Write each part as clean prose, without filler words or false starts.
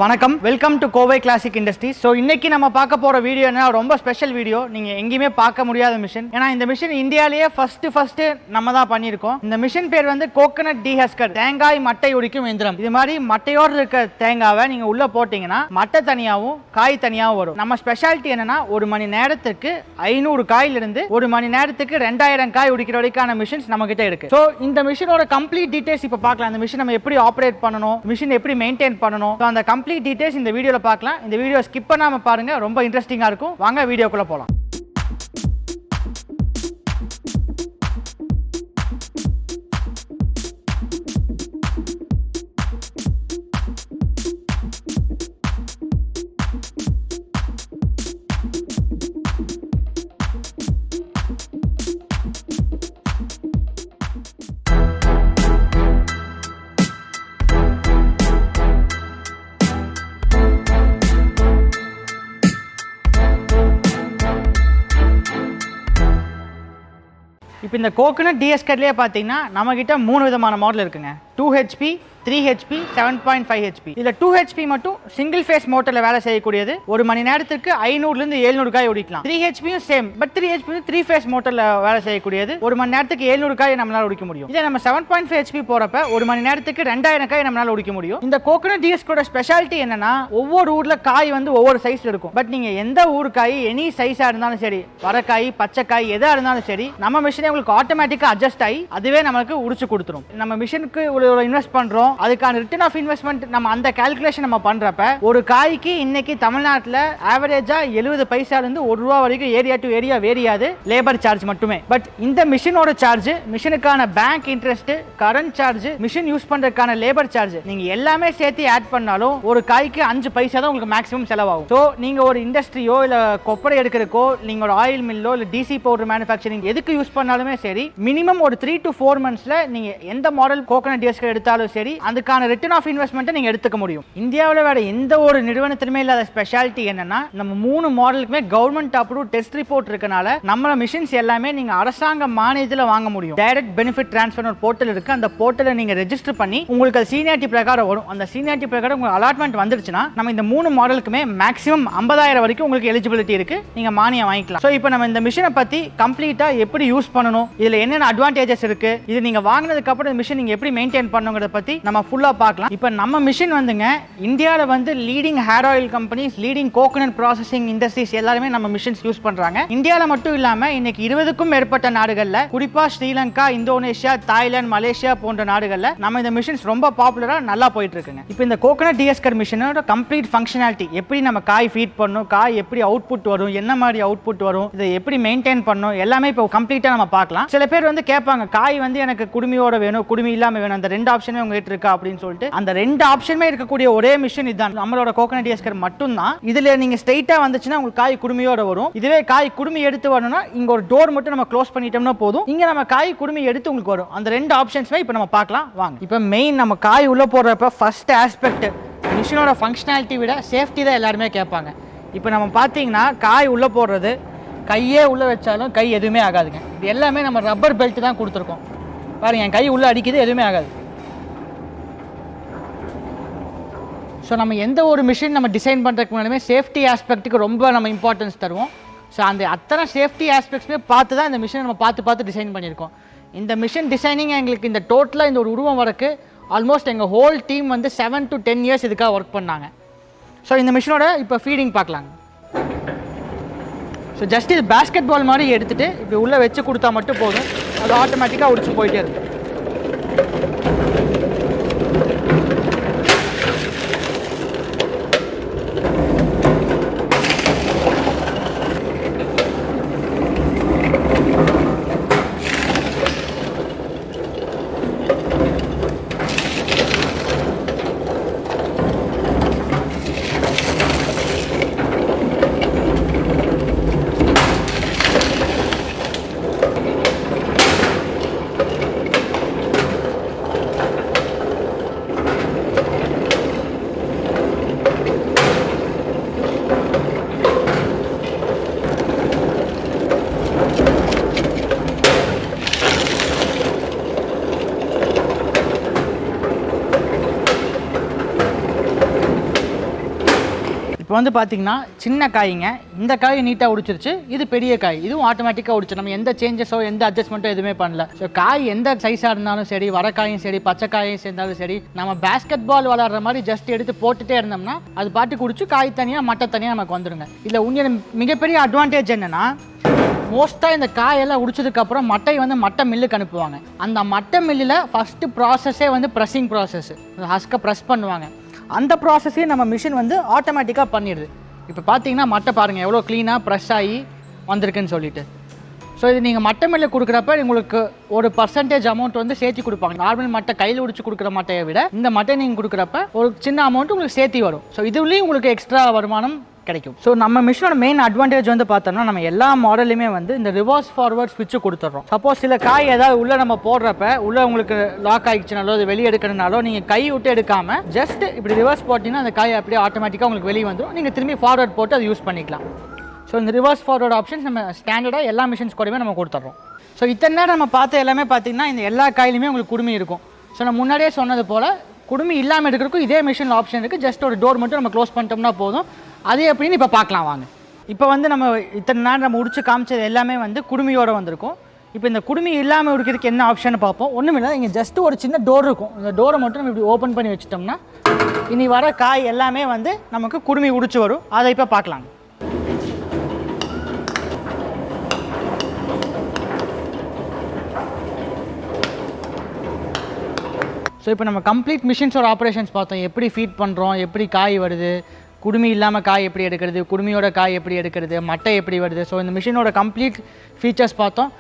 வணக்கம், welcome to Kovai classic industries. So இன்னைக்கு நம்ம பார்க்க போகிற வீடியோ என்ன, ரொம்ப ஸ்பெஷல் வீடியோ. நீங்கள் எங்கேயுமே பார்க்க முடியாத மிஷின். ஏன்னா இந்த மிஷின் இந்தியாவிலேயே ஃபர்ஸ்ட் நம்ம தான் பண்ணியிருக்கோம். இந்த மிஷின் பேர் வந்து கோகனட் டீஹஸ்கர், தேங்காய் மட்டை உடைக்கும் எந்திரம். இது மாதிரி மட்டையோடு இருக்க தேங்காவை நீங்கள் உள்ளே போட்டிங்கன்னா மட்டை தனியாகவும் காய் தனியாகவும் வரும். நம்ம ஸ்பெஷாலிட்டி என்னன்னா, ஒரு மணி நேரத்துக்கு 500 காயிலிருந்து ஒரு மணி நேரத்துக்கு 2000 காய் உடிக்கிற வரைக்கான மிஷின்ஸ் நம்ம கிட்ட இருக்கு. ஸோ இந்த மிஷினோட கம்ப்ளீட் டீடைல்ஸ் இப்போ பார்க்கலாம். இந்த மிஷின் நம்ம எப்படி ஆப்ரேட் பண்ணணும், மிஷின் எப்படி மெயின்டைன் பண்ணணும், அந்த கம்ப்ளீட் டீடைல்ஸ் இந்த வீடியோல பார்க்கலாம். இந்த வீடியோ ஸ்கிப் பண்ணாம பாருங்க, ரொம்ப இன்ட்ரெஸ்டிங்கா இருக்கும். வாங்க வீடியோக்குள்ள போலாம். இப்போ இந்த கோகனட் டீஹஸ்கர்லேயே பார்த்தீங்கன்னா நம்மக்கிட்ட 3 விதமான மாடல் இருக்குங்க. 2 HP, 3 HP, 7.5 HP. இதில் 2 HP மட்டும் சிங்கிள் ஃபேஸ் மோட்டரில் வேலை செய்யக்கூடியது. ஒரு மணி நேரத்துக்கு 500லேருந்து 700 காய் உடிக்கலாம். 3 HPயும் சேம், பட் 3 HP 3 ஃபேஸ் மோட்டரில் வேலை செய்யக்கூடியது. ஒரு மணி நேரத்துக்கு 700 காய் நம்மளால் உடிக்க முடியும். இதே நம்ம 7.5 HP போகிறப்ப ஒரு மணி நேரத்துக்கு 2000 காய் நம்மளால் உடிக்க முடியும். இந்த கோகனட் டீஹஸ்கரோட ஸ்பெஷாலிட்டி என்னன்னா, ஒவ்வொரு ஊரில் காய் வந்து ஒவ்வொரு சைஸில் இருக்கும். பட் நீங்கள் எந்த ஊர் காய் எனி சைஸாக இருந்தாலும் சரி, வரக்காய் பச்சைக்காய் எதாக இருந்தாலும் சரி, நம்ம மிஷினே உங்களுக்கு ஆட்டோமேட்டிக்காக அட்ஜஸ்ட் ஆகி அதுவே நமக்கு உடிச்சு கொடுத்துரும். நம்ம மிஷினுக்கு இன்வெஸ்ட் பண்றோம், அதுக்கான ரிட்டர்ன் ஆஃப் இன்வெஸ்ட்மெண்ட் நம்ம அந்த கால்குலேஷன் நம்ம பண்றப்ப ஒரு காய்க்கு இன்னைக்கு தமிழ்நாட்டில் ஆவரேஜா 70 பைசால இருந்து ₹1 வரைக்கும் ஏரியா டு ஏரியா வேரியாது, லேபர் சார்ஜ் மட்டுமே. பட் இந்த மிஷினோட சார்ஜ், மிஷினுக்கான bank interest, current charge, machine use பண்றதுக்கான லேபர் சார்ஜ், நீங்க எல்லாமே சேர்த்து ஆட் பண்ணாலும் ஒரு காய்க்கு 5 பைசா தான் உங்களுக்கு மேக்ஸிமம் செலவாகும். ஸோ நீங்க ஒரு இண்டஸ்ட்ரியோ இல்ல கொப்பரை எடுக்கிறதுக்கோ, நீங்க ஒரு ஆயில் மில்லோ இல்ல டிசி பவுடர் மேனுஃபேக்சரிங் எதுக்கு யூஸ் பண்ணாலுமே சரி, மினிமம் ஒரு 3 to 4 monthsல நீங்க எந்த மாடல் கோகனட் டீஹஸ்கர் எடுத்தாலும் சரி, அதுக்கான ரிட்டர்ன் ஆஃப் இன்வெஸ்ட்மெண்ட் நீங்க எடுத்துக்க முடியும். இந்தியாவில் வேற எந்த ஒரு நிறுவனத்திலுமே இல்லாத ஸ்பெஷாலிட்டி என்னன்னா, நம்ம 3 மாடலுக்குமே கவர்மெண்ட் அப்ரூவ் டெஸ்ட் ரிப்போர்ட் இருக்கனால நம்ம மிஷின்ஸ் எல்லாமே நீங்க அரசாங்க மானியத்தில் வாங்க முடியும். டைரக்ட் பெனிஃபிட் டிரான்ஸ்ஃபர் ஒரு போர்ட்டல் இருக்கு. அந்த போர்ட்டலை நீங்க ரெஜிஸ்டர் பண்ணி உங்களுக்கு சீனியாரிட்டி பிரகாரம் வரும். அந்த சீனியாரிட்டி பிரகாரம் உங்களுக்கு அலாட்மெண்ட் வந்துருச்சுன்னா நம்ம இந்த 3 மாடலுக்குமே மேக்ஸிமம் 50,000 வரைக்கும் உங்களுக்கு எலிஜிபிலிட்டி இருக்கு, நீங்க மானியம் வாங்கிக்கலாம். ஸோ இப்போ நம்ம இந்த மிஷினை பத்தி கம்ப்ளீட்டா எப்படி யூஸ் பண்ணணும், இதுல என்னென்ன அட்வான்டேஜஸ் இருக்கு, இது நீங்க வாங்கினதுக்கு அப்புறம் இந்த மிஷின் நீங்க எப்படி மெயின்டைன் பண்ணுங்கிறத பத்தி நம்ம ஃபுல்லா பார்க்கலாம். இப்போ நம்ம மிஷின் வந்துங்க, இந்தியாவில் வந்து leading hair oil companies, leading coconut processing industries எல்லாருமே நம்ம மிஷின்ஸ் யூஸ் பண்றாங்க. இந்தியாவில் மட்டும் இல்லாம இன்னைக்கு 20க்கும் மேற்பட்ட நாடுகள்ல, குறிப்பா ஸ்ரீலங்கா, இந்தோனேஷியா, தாய்லாந்து, மலேசியா போன்ற நாடுகள்ல நம்ம இந்த மிஷின்ஸ் ரொம்ப பாப்புலரா நல்லா போயிட்டு இருக்குங்க. இப்போ இந்த கோகனட் டீஹஸ்கர் மிஷினோட கம்ப்ளீட் ஃபங்க்ஷனாலிட்டி, எப்படி நம்ம காய் ஃபீட் பண்ணணும், காய் எப்படி அவுட்புட் வரும், என்ன மாதிரி அவுட்புட் வரும், இதை எப்படி மெயின்டைன் பண்ணணும், எல்லாமே இப்போ கம்ப்ளீட்டா நம்ம பார்க்கலாம். சில பேர் வந்து கேட்பாங்க, காய் வந்து எனக்கு குடுமியோட வேணும், குடுமி இல்லாம வேணும், அந்த 2 ஆப்ஷனுமே உங்ககிட்ட இருக்கா அப்படின்னு சொல்லிட்டு. அந்த 2 ஆப்ஷனுமே இருக்கக்கூடிய ஒரே மிஷின் இதுதான், நம்மளோட கோகனட் டீஹஸ்கர் மட்டும்தான். இதுல நீங்க ஸ்ட்ரைட்டா வந்துச்சுன்னா உங்களுக்கு காய் குடுமியோட வரும். இதுவே காய் குடுமி எடுத்து வரணும்னா இங்க ஒரு டோர் மட்டும் நம்ம க்ளோஸ் பண்ணிட்டோம்னா போதும், இங்க நம்ம காய் குடுமி எடுத்து உங்களுக்கு வரும். அந்த 2 ஆப்ஷன்ஸ்மே இப்போ நம்ம பார்க்கலாம் வாங்க. இப்போ மெயின் நம்ம காய் உள்ள போடுறப்ப ஃபர்ஸ்ட் ஆஸ்பெக்ட், மிஷினோட ஃபங்க்ஷனாலிட்டி விட சேஃப்டி தான் எல்லாருமே கேட்பாங்க. இப்போ நம்ம பார்த்தீங்கன்னா காய் உள்ள போடுறது, கையே உள்ள வச்சாலும் கை எதுவுமே ஆகாதுங்க. இது எல்லாமே நம்ம ரப்பர் பெல்ட் தான் கொடுத்துருக்கோம். பாருங்க, என் கை உள்ள அடிக்குது, எதுவுமே ஆகாது. ஸோ நம்ம எந்த ஒரு மிஷின் நம்ம டிசைன் பண்ணுறதுக்கு முன்னாடியுமே சேஃப்டி ஆஸ்பெக்ட்டுக்கு ரொம்ப நம்ம இம்பார்ட்டன்ஸ் தருவோம். ஸோ அந்த அத்தனை சேஃப்டி ஆஸ்பெக்ட்ஸுமே பார்த்து தான் இந்த மிஷினை நம்ம பார்த்து டிசைன் பண்ணியிருக்கோம். இந்த மிஷின் டிசைனிங் எங்களுக்கு இந்த டோட்டலாக இந்த ஒரு உருவம் வரக்கு ஆல்மோஸ்ட் எங்கள் ஹோல் டீம் வந்து 7 to 10 years இதுக்காக ஒர்க் பண்ணாங்க. ஸோ இந்த மிஷினோட இப்போ ஃபீடிங் பார்க்கலாங்க. ஸோ ஜஸ்ட் இது பேஸ்கெட் பால் மாதிரி எடுத்துகிட்டு இப்படி உள்ளே வச்சு கொடுத்தா மட்டும் போதும், அது ஆட்டோமேட்டிக்காக உடிச்சு போயிட்டே இருக்கும். இப்போ வந்து பார்த்தீங்கன்னா சின்ன காய்ங்க, இந்த காய் நீட்டாக உடிச்சிருச்சு. இது பெரிய காய், இதுவும் ஆட்டோமேட்டிக்காக உடிச்சு. நம்ம எந்த சேஞ்சஸோ எந்த அட்ஜஸ்ட்மெண்ட்டோ எதுவுமே பண்ணல. ஸோ காய் எந்த சைஸாக இருந்தாலும் சரி, வரக்காயும் சரி, பச்சை காயும் சேர்ந்தாலும் சரி, நம்ம பேஸ்கெட் பால் விளாட்ற மாதிரி ஜஸ்ட் எடுத்து போட்டுகிட்டே இருந்தோம்னா அது பாட்டு குடிச்சு காய் தனியாக மட்டை தனியாக நமக்கு வந்துடுங்க. இல்லை உண்மையான மிகப்பெரிய அட்வான்டேஜ் என்னென்னா, மோஸ்ட்டாக இந்த காயெல்லாம் உடிச்சதுக்கப்புறம் மட்டை வந்து மட்டை மில்லுக்கு அனுப்புவாங்க. அந்த மட்டை மில்லில் ஃபஸ்ட்டு ப்ராசஸே வந்து ப்ரெஸ்ஸிங் ப்ராசஸ். ஹஸ்கை ப்ரெஸ் பண்ணுவாங்க. அந்த ப்ராசஸையும் நம்ம மிஷின் வந்து ஆட்டோமேட்டிக்காக பண்ணிடுது. இப்போ பார்த்தீங்கன்னா மட்டை பாருங்கள் எவ்வளோ க்ளீனாக ப்ரெஸ் ஆகி வந்திருக்குன்னு சொல்லிட்டு. ஸோ இது நீங்கள் மட்டை மில்லில் கொடுக்குறப்ப உங்களுக்கு ஒரு பர்சன்டேஜ் அமௌண்ட் வந்து சேர்த்து கொடுப்பாங்க. நார்மல் மட்டை கையில் உடிச்சு கொடுக்குற மட்டையை விட இந்த மட்டை நீங்கள் கொடுக்குறப்ப ஒரு சின்ன அமௌண்ட் உங்களுக்கு சேர்த்து வரும். ஸோ இதுலேயும் உங்களுக்கு எக்ஸ்ட்ரா வருமானம் கிடைக்கும். ஸோ நம்ம மிஷினோட மெயின் அட்வான்டேஜ் வந்து பார்த்தோம்னா, நம்ம எல்லா மாடலுமே வந்து இந்த ரிவர்ஸ் ஃபார்வர்ட் ஸ்விட்ச் கொடுத்துட்றோம். சப்போஸ் சில காய் ஏதாவது உள்ள நம்ம போடுறப்ப உள்ள உங்களுக்கு லாக் ஆகிடுச்சுனாலோ அது வெளியே எடுக்கணுனாலோ நீங்கள் கை விட்டு எடுக்காமல் ஜஸ்ட் இப்படி ரிவர்ஸ் போட்டிங்கன்னா அந்த காய் அப்படியே ஆட்டோமேட்டிக்காக உங்களுக்கு வெளியே வந்துடும். நீங்கள் திரும்பி ஃபார்வர்ட் போட்டு அதை யூஸ் பண்ணிக்கலாம். ஸோ இந்த ரிவர்ஸ் ஃபார்வர்ட் ஆப்ஷன்ஸ் நம்ம ஸ்டாண்டர்டாக எல்லா மிஷின்ஸ் கூடவே நம்ம கொடுத்துட்றோம். ஸோ இத்தனை நேரம் நம்ம பார்த்த எல்லாமே பார்த்தீங்கன்னா இந்த எல்லா காயிலுமே உங்களுக்கு குடுமி இருக்கும். ஸோ நான் முன்னாடியே சொன்னது போல் குடுமி இல்லாமல் எடுக்கிறதுக்கும் இதே மிஷினில் ஆப்ஷன் இருக்குது. ஜஸ்ட் ஒரு டோர் மட்டும் நம்ம க்ளோஸ் பண்ணிட்டோம்னா போதும். அது எப்படின்னு இப்போ பார்க்கலாம் வாங்க. இப்போ வந்து நம்ம இத்தனை நேரம் நம்ம உடிச்சு காமிச்சது எல்லாமே வந்து குடுமியோடு வந்திருக்கும். இப்போ இந்த குடுமி இல்லாமல் உடிக்கிறதுக்கு என்ன ஆப்ஷன் பார்ப்போம். ஒன்றும் இல்லை, இங்கே ஜஸ்ட் ஒரு சின்ன டோர் இருக்கும். இந்த டோரை மட்டும் நம்ம இப்படி ஓப்பன் பண்ணி வச்சிட்டோம்னா இனி வர காய் எல்லாமே வந்து நமக்கு குடுமி உடிச்சு வரும். அதை இப்போ பார்க்கலாங்க. ஸோ இப்போ நம்ம கம்ப்ளீட் மிஷின்ஸோட ஆப்ரேஷன்ஸ் பார்த்தோம். எப்படி ஃபீட் பண்ணுறோம், எப்படி காய் வருது, குடுமி இல்லாமல் காய் எப்படி எடுக்கிறது, குடுமியோட காய் எப்படி எடுக்கிறது, மட்டை எப்படி வருது. ஸோ இந்த மிஷினோட கம்ப்ளீட் ஃபீச்சர்ஸ் பார்த்தோம்.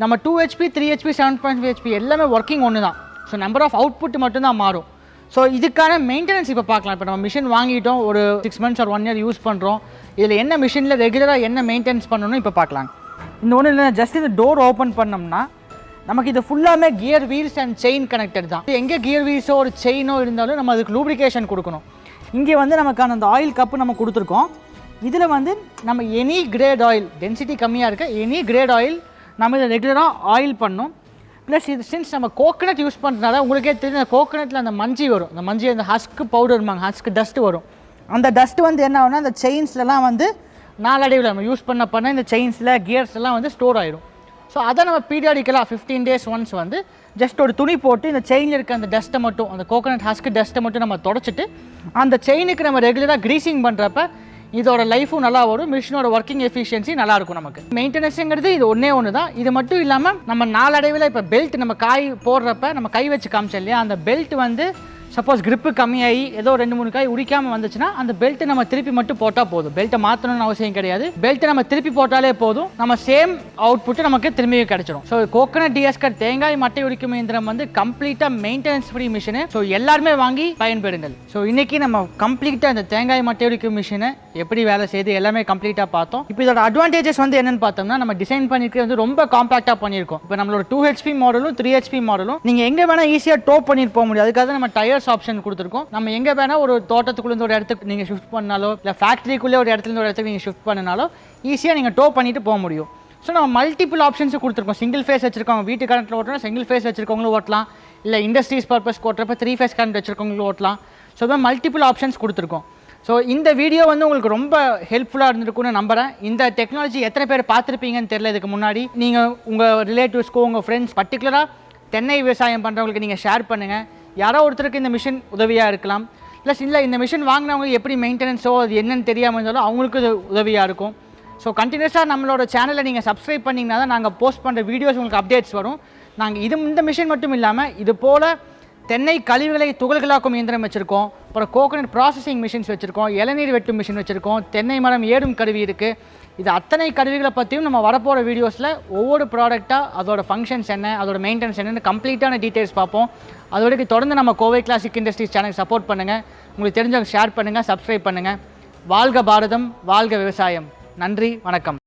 நம்ம 2 HP 3 HP 7.5 HP எல்லாமே ஒர்க்கிங் ஒன்று தான். ஸோ நம்பர் ஆஃப் அவுட்புட் மட்டும்தான் மாறும். ஸோ இதுக்கான மெயின்டெனன்ஸ் இப்போ பார்க்கலாம். இப்போ நம்ம மிஷின் வாங்கிட்டோம், ஒரு 6 months or 1 year யூஸ் பண்ணுறோம். இதில் என்ன மிஷினில் ரெகுலராக என்ன மெயின்டெனன்ஸ் பண்ணணும்னு இப்போ பார்க்கலாம். இந்த ஒன்றும் இல்லை, ஜஸ்ட் இந்த டோர் ஓப்பன் பண்ணோம்னா நமக்கு இது ஃபுல்லாமே gear wheels and chain connected தான். எங்கே கியர் வீல்ஸோ ஒரு செயினோ இருந்தாலும் நம்ம அதுக்கு லூப்ரிகேஷன் கொடுக்கணும். இங்கே வந்து நமக்கான அந்த ஆயில் கப்பு நம்ம கொடுத்துருக்கோம். இதில் வந்து நம்ம எனி கிரேட் ஆயில், டென்சிட்டி கம்மியாக இருக்க எனி கிரேட் ஆயில் நம்ம இதை ரெகுலராக ஆயில் பண்ணணும். ப்ளஸ் இது சின்ஸ் நம்ம கோகனட் யூஸ் பண்ணுறதுனால உங்களுக்கே தெரியும், அந்த கோகனட்டில் அந்த மஞ்சி வரும். அந்த மஞ்சி அந்த ஹஸ்க்கு பவுடர்மாங்க, ஹஸ்க்கு டஸ்ட்டு வரும். அந்த டஸ்ட்டு வந்து என்ன ஆகுனா அந்த செயின்ஸ்லாம் வந்து நாளடைவில் நம்ம யூஸ் பண்ண இந்த செயின்ஸில் கியர்ஸ்லாம் வந்து ஸ்டோர் ஆகிடும். ஸோ அதை நம்ம பீரியாடிக்கலாக 15 days ஒன்ஸ் வந்து ஜஸ்ட் ஒரு துணி போட்டு இந்த செயினில் இருக்க அந்த டஸ்ட்டை மட்டும், அந்த கோகனட் ஹஸ்க்கு டஸ்ட்டை மட்டும் நம்ம தொடச்சிட்டு அந்த செயினுக்கு நம்ம ரெகுலராக க்ரீசிங் பண்ணுறப்ப இதோட லைஃபும் நல்லா வரும். மிஷினோட ஒர்க்கிங் எஃபிஷியன்சி நல்லாயிருக்கும். நமக்கு மெயின்டெனன்ஸுங்கிறது இது ஒன்று தான். இது மட்டும் இல்லாமல் நம்ம நாளடைவில் இப்போ பெல்ட் நம்ம காய் போடுறப்ப நம்ம கை வச்சு காமிச்சோம் இல்லையா, அந்த பெல்ட் வந்து சப்போஸ் கிரிப்பு கம்மியாகி ஏதோ 2-3 காய் உடிக்காமல் வந்துச்சுன்னா அந்த பெல்ட்டை நம்ம திருப்பி மட்டும் போட்டால் போதும். பெல்ட்டை மாற்றணும்னு அவசியம் கிடையாது. பெல்ட்டை நம்ம திருப்பி போட்டாலே போதும், நம்ம சேம் அவுட்புட்டு நமக்கு திரும்பி கிடைச்சிடும். ஸோ கோகனட் டிஎஸ்கட் தேங்காய் மட்டை உரிக்கும் இயந்திரம் வந்து கம்ப்ளீட்டாக மெயின்டெனன்ஸ் ஃப்ரீ மிஷினு. ஸோ எல்லாருமே வாங்கி பயன்பெறுங்கள். ஸோ இன்றைக்கி நம்ம கம்ப்ளீட்டாக இந்த தேங்காய் மட்டை உரிக்கும் மிஷினை எப்படி வேலை செய்யுது எல்லாமே கம்ப்ளீட்டாக பார்த்தோம். இப்போ இதோட அட்வான்டேஜஸ் வந்து என்னென்னு பார்த்தோம்னா, நம்ம டிசைன் பண்ணியிருக்கிறது வந்து ரொம்ப காம்பாக்டாக பண்ணியிருக்கோம். இப்போ நம்மளோட 2 HP மாடலும் 3 HP மாடலும் நீங்கள் எங்கே வேணால் ஈஸியாக டோ பண்ணிட்டு போக முடியும். அதுக்காக நம்ம டயர்ஸ் ஆப்ஷன் கொடுத்துருக்கோம். நம்ம எங்கே வேணால் ஒரு தோட்டத்துக்குள்ள ஒரு இடத்துக்கு நீங்கள் ஷிஃப்ட் பண்ணாலோ இல்லை ஃபேக்ட்ரிக்குள்ளே ஒரு இடத்துல ஒரு இடத்துக்கு நீங்கள் ஷிஃப்ட் பண்ணினாலோ ஈஸியாக நீங்கள் டோ பண்ணிட்டு போக முடியும். ஸோ நம்ம மல்டிபிள் ஆப்ஷன்ஸ் கொடுத்துருக்கோம். சிங்கிள் ஃபேஸ் வச்சிருக்கோங்க, வீட்டு கரண்ட்டில் ஓட்டலாம், சிங்கிள் ஃபேஸ் வச்சிருக்கவங்களும் ஓட்டலாம், இல்லை இண்டஸ்ட்ரீஸ் பர்பஸ் ஓட்டுறப்ப 3 phase கரண்ட் வச்சிருக்கவங்களும் ஓட்டலாம். ஸோ தான் மல்டிபிள் ஆப்ஷன்ஸ் கொடுத்துருக்கோம். ஸோ இந்த வீடியோ வந்து உங்களுக்கு ரொம்ப ஹெல்ப்ஃபுல்லாக இருந்திருக்குன்னு நம்புகிறேன். இந்த டெக்னாலஜி எத்தனை பேர் பார்த்துருப்பீங்கன்னு தெரியல. இதுக்கு முன்னாடி நீங்கள் உங்கள் ரிலேட்டிவ்ஸ்க்கோ உங்கள் ஃப்ரெண்ட்ஸ் பர்டிகுலராக தென்னை விவசாயம் பண்ணுறவங்களுக்கு நீங்கள் ஷேர் பண்ணுங்கள். யாரோ ஒருத்தருக்கு இந்த மிஷின் உதவியாக இருக்கலாம். ப்ளஸ் இல்லை இந்த மிஷின் வாங்கினவங்களுக்கு எப்படி மெயின்டெனன்ஸோ அது என்னென்னு தெரியாமல் இருந்தாலும் அவங்களுக்கு இது உதவியாக இருக்கும். ஸோ கண்டினியூஸாக நம்மளோட சேனலை நீங்கள் சப்ஸ்கிரைப் பண்ணிங்கன்னா தான் நாங்கள் போஸ்ட் பண்ணுற வீடியோஸ் உங்களுக்கு அப்டேட்ஸ் வரும். நாங்கள் இந்த மிஷின் மட்டும் இல்லாமல் இது போல் தென்னை கழிவுகளை துகள்களாக்கும் இயந்திரம் வச்சுருக்கோம், அப்புறம் கோகனட் ப்ராசஸிங் மிஷின்ஸ் வச்சுருக்கோம், இளநீர் வெட்டும் மிஷின் வச்சுருக்கோம், தென்னை மரம் ஏடும் கருவி இருக்குது. இது அத்தனை கருவிகளை பற்றியும் நம்ம வரப்போகிற வீடியோஸில் ஒவ்வொரு ப்ராடக்டாக அதோட ஃபங்க்ஷன்ஸ் என்ன, அதோட மெயின்டெனன்ஸ் என்னென்னு கம்ப்ளீட்டான டீட்டெயில்ஸ் பார்ப்போம். அதோடக்கு தொடர்ந்து நம்ம Kovai classic industries channel support பண்ணுங்கள். உங்களுக்கு தெரிஞ்சவங்க ஷேர் பண்ணுங்கள், சப்ஸ்கிரைப் பண்ணுங்கள். வாழ்க பாரதம், வாழ்க விவசாயம். நன்றி, வணக்கம்.